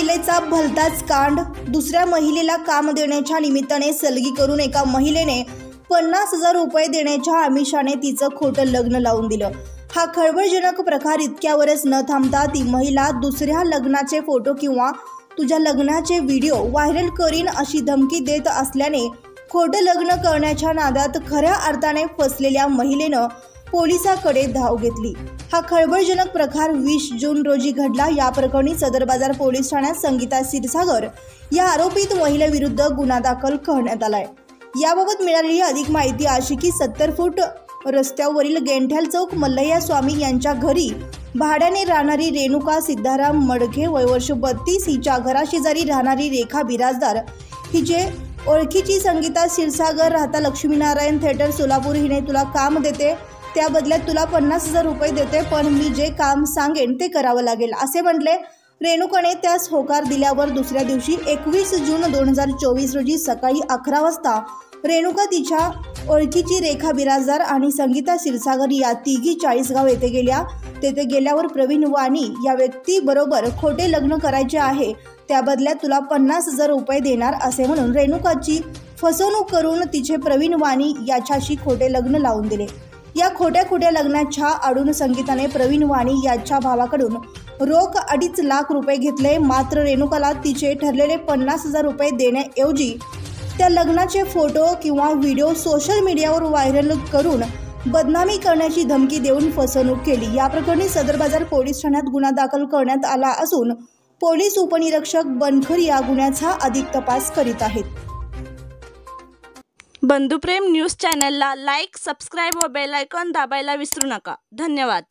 महिलेचा भलताच कांड। दुसऱ्या महिलेला काम देण्याच्या निमित्ताने सलगी करून एका महिलेने 50,000 रुपये देण्याच्या आमिषाने तिचं खोटं लग्न लावून दिलं। हा खळबळजनक प्रकार इतक्यावरच न थांबता ती महिला दुसऱ्या लग्नाचे फोटो किंवा तुझ्या लग्नाचे व्हिडिओ व्हायरल करीन अशी धमकी देत असल्याने खोटं लग्न करण्याच्या नादात खऱ्या अर्थाने फसलेल्या महिलेनं पोलिसांकडे धाव घेतली। हा खळबळजनक प्रकार 20 जून रोजी घडला। या प्रकरणी सदर बाजार पोलीस ठाण्यात संगीता क्षीरसागर या आरोपित महिलेविरुद्ध गुन्हा दाखल करण्यात आलाय। याबाबत मिळालेली अधिक माहिती अशी की 70 फूट रस्त्यावरील गेंठ्याल चौक मल्लय्या स्वामी यांच्या घरी भाड्याने राहणारी रेणुका सिद्धाराम मडघे वय वर्ष 32 हिच्या घराशेजारी राहणारी रेखा बिराजदार हिचे ओळखीची संगीता क्षीरसागर राहता लक्ष्मीनारायण थिएटर सोलापूर हिने तुला काम देते, त्या बदल्यात तुला 50,000 रुपये देते, पण मी जे काम सांगेन ते करावं लागेल असे म्हटले। रेणुकाने त्यास होकार दिल्यावर दुसऱ्या दिवशी 21 जून 2024 रोजी सकाळी 11 वाजता रेणुका तिच्या ओळखीची रेखा बिराजदार आणि संगीता क्षीरसागर या तिघी 40गाव येथे गेल्या। तेथे गेल्यावर प्रवीण वाणी या व्यक्तीबरोबर खोटे लग्न करायचे आहे, त्या बदल्यात तुला 50,000 रुपये देणार असे म्हणून रेणुकाची फसवणूक करून तिचे प्रवीण वाणी याच्याशी खोटे लग्न लावून दिले। या खोट्या लग्नाच्या आडून संगीताने प्रवीण वाणी याच्या भावाकडून रोख 2.5 लाख रुपये घेतले। मात्र रेणुकाला तिचे ठरलेले 50,000 रुपये देण्याऐवजी त्या लग्नाचे फोटो किंवा व्हिडिओ सोशल मीडियावर व्हायरल करून बदनामी करण्याची धमकी देऊन फसवणूक केली। या प्रकरणी सदर बाजार पोलीस ठाण्यात गुन्हा दाखल करण्यात आला असून पोलीस उपनिरीक्षक बनखर या गुन्ह्याचा अधिक तपास करीत आहेत। बंधुप्रेम न्यूज चॅनलला लाईक, सबस्क्राईब व बेल आयकॉन दाबायला विसरू नका। धन्यवाद।